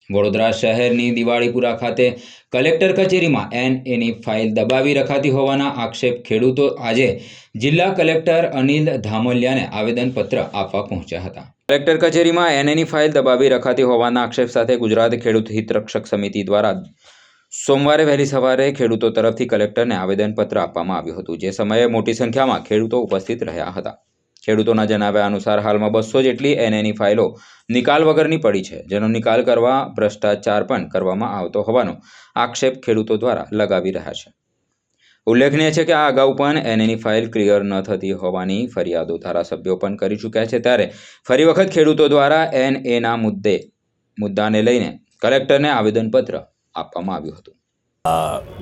વડોદરા શહેરની દિવાળીપુરા ખાતે કલેક્ટર કચેરીમાં એનએની ફાઇલ દબાવી રખાતી હોવાના આક્ષેપ ખેડૂતો આજે જિલ્લા કલેક્ટર અનિલ ધામલિયાને આવેદનપત્ર આપવા પહોંચ્યા હતા। કલેક્ટર કચેરીમાં એનએની ફાઇલ દબાવી રખાતી હોવાના આક્ષેપ સાથે ગુજરાત ખેડૂત હિતરક્ષક સમિતિ દ્વારા સોમવારે વહેલી સવારે ખેડૂતો તરફથી કલેક્ટરને આવેદનપત્ર આપવામાં આવ્યું હતું, જે સમયે મોટી સંખ્યામાં ખેડૂતો ઉપસ્થિત રહ્યા હતા। ખેડૂતોના જણાવ્યા અનુસાર હાલમાં 200 જેટલી એનએની ફાઇલો નિકાલ વગરની પડી છે, જેનો નિકાલ કરવા ભ્રષ્ટાચાર પણ કરવામાં આવતો હોવાનો આક્ષેપ ખેડૂતો દ્વારા લગાવી રહ્યા છે। ઉલ્લેખનીય છે કે આ અગાઉ પણ એનએની ફાઇલ ક્લિયર ન થતી હોવાની ફરિયાદો ધારાસભ્યો પણ કરી ચૂક્યા છે, ત્યારે ફરી વખત ખેડૂતો દ્વારા એનએના મુદ્દાને લઈને કલેક્ટરને આવેદનપત્ર આપવામાં આવ્યું હતું।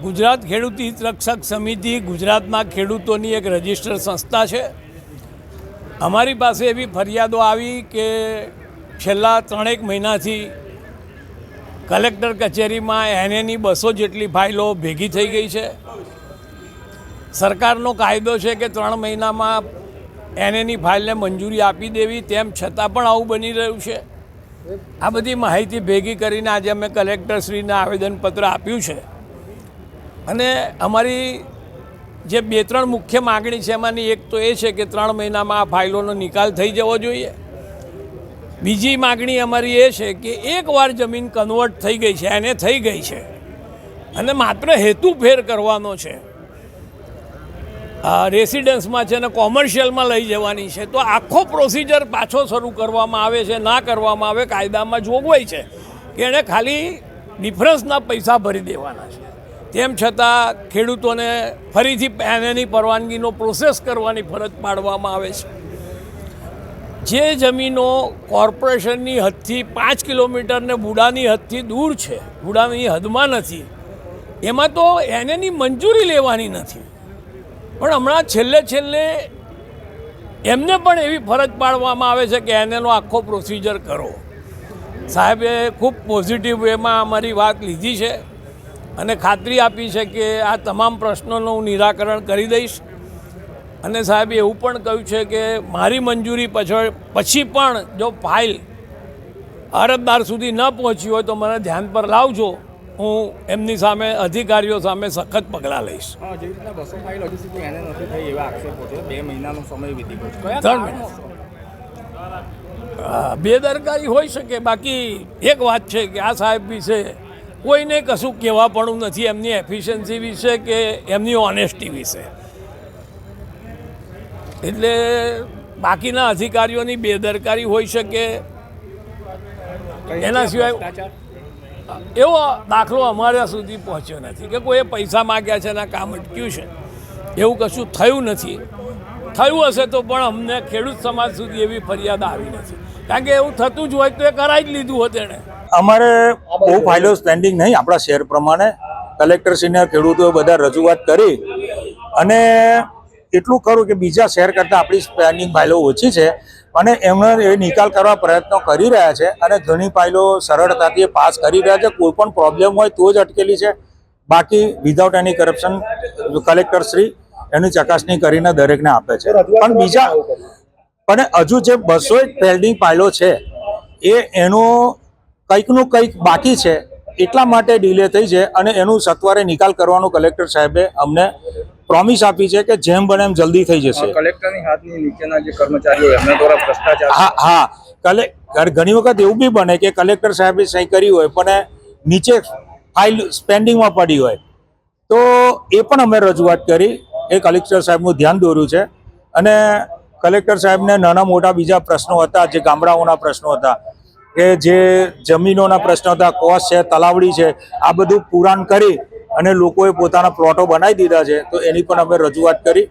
ગુજરાત ખેડૂત હિત રક્ષક સમિતિ ગુજરાતના ખેડૂતોની એક રજિસ્ટર્ડ સંસ્થા છે। અમારી પાસે એવી ફરિયાદો આવી કે છેલ્લા 3 મહિનાથી કલેક્ટર કચેરીમાં એનએની 200 જેટલી ફાઇલો ભેગી થઈ ગઈ છે। સરકારનો કાયદો છે કે 3 મહિનામાં એનએની ફાઇલને મંજૂરી આપી દેવી, તેમ છતાં પણ આવું બની રહ્યું છે। આ બધી માહિતી ભેગી કરીને આજે અમે કલેક્ટરશ્રીને આવેદનપત્ર આપ્યું છે અને અમારી જે 2-3 મુખ્ય માગણી છે એમાંની એક તો એ છે કે 3 મહિનામાં આ ફાઇલોનો નિકાલ થઈ જવો જોઈએ। બીજી માગણી અમારી એ છે કે એકવાર જમીન કન્વર્ટ થઈ ગઈ છે, એને થઈ ગઈ છે અને માત્ર હેતુફેર કરવાનો છે, રેસિડન્સમાં છે અને કોમર્શિયલમાં લઈ જવાની છે, તો આખો પ્રોસિજર પાછો શરૂ કરવામાં આવે છે, ના કરવામાં આવે। કાયદામાં જોગવાઈ છે કે એણે ખાલી ડિફરન્સના પૈસા ભરી દેવાના છે, તેમ છતાં ખેડૂતોને ફરીથી એનએની પરવાનગીનો પ્રોસેસ કરવાની ફરજ પાડવામાં આવે છે। જે જમીનો કોર્પોરેશનની હદથી 5 કિલોમીટર ને બુડાની હદથી દૂર છે, બુડાની હદમાં નથી, એમાં તો એનએની મંજૂરી લેવાની નથી, પણ હમણાં છેલ્લે એમને પણ એવી ફરજ પાડવામાં આવે છે કે એનએનો આખો પ્રોસિજર કરો। સાહેબે ખૂબ પોઝિટિવ વેમાં અમારી વાત લીધી છે અને ખાતરી આપી છે કે આ તમામ પ્રશ્નોનું હું નિરાકરણ કરી દઈશ। અને સાહેબે એવું પણ કહ્યું છે કે મારી મંજૂરી પછી પણ જો ફાઇલ અરજદાર સુધી ન પહોંચી હોય તો મને ધ્યાન પર લાવજો, હું એમની સામે અધિકારીઓ સામે સખત પગલાં લઈશ। જે રીતના 200 ફાઇલ હજુ સુધી એને નથી થઈ એવા આક્ષેપો છે, 2 મહિનાનો સમય વીતી ગયો છે, 3 મહિના બેદરકારી હોઈ શકે। બાકી એક વાત છે કે આ સાહેબ વિશે કોઈને કશું કહેવા પણ નથી, એમની એફિશિયન્સી વિશે કે એમની ઓનેસ્ટી વિશે, એટલે બાકીના અધિકારીઓની બેદરકારી હોઈ શકે। એના સિવાય એવો દાખલો અમારા સુધી પહોંચ્યો નથી કે કોઈએ પૈસા માગ્યા છે અને કામ અટક્યું છે, એવું કશું થયું નથી। થયું હશે તો પણ અમને ખેડૂત સમાજ સુધી એવી ફરિયાદ આવી નથી, કારણ કે એવું થતું જ હોય તો એ કરાવી જ લીધું હોત એણે। અમારે બહુ ફાઇલો સ્ટેન્ડિંગ નહીં, આપણા શહેર પ્રમાણે કલેક્ટરશ્રીને ખેડૂતોએ બધા રજૂઆત કરી અને એટલું ખરું કે બીજા શહેર કરતાં આપણી સ્ટેન્ડિંગ ફાઇલો ઓછી છે અને એમને એ નિકાલ કરવા પ્રયત્નો કરી રહ્યા છે અને ઘણી ફાઇલો સરળતાથી પાસ કરી રહ્યા છે। કોઈ પણ પ્રોબ્લેમ હોય તો જ અટકેલી છે, બાકી વિધાઉટ એની કરપ્શન કલેક્ટરશ્રી એની ચકાસણી કરીને દરેકને આપે છે। પણ હજુ જે 200 પેન્ડિંગ ફાઇલો છે એનું કંઈકનું કંઈક બાકી છે, એટલા માટે ડિલે થઈ છે અને એનું સત્વરે નિકાલ કરવાનું કલેક્ટર સાહેબે અમને પ્રોમિસ આપી છે કે જેમ બને એમ જલ્દી થઈ જશે। કલેક્ટરની હાથની નીચેના જે કર્મચારીઓ એમના દ્વારા ભ્રષ્ટાચાર, હા, ઘણી વખત એવું બી બને કે કલેક્ટર સાહેબે સહી કરી હોય પણ નીચે ફાઇલ પેન્ડિંગમાં પડી હોય, તો એ પણ અમે રજૂઆત કરી, એ કલેક્ટર સાહેબનું ધ્યાન દોર્યું છે અને કલેક્ટર સાહેબને નાના મોટા બીજા પ્રશ્નો હતા, જે ગામડાઓના પ્રશ્નો હતા, કે જે જમીનોના પ્રશ્નો હતા, કોસ્ટ છે, તલાવડી છે, આ બધું પુરાણ કરી અને લોકોએ પોતાના પ્લોટો બનાવી દીધા છે, તો એની પણ અમે રજૂઆત કરી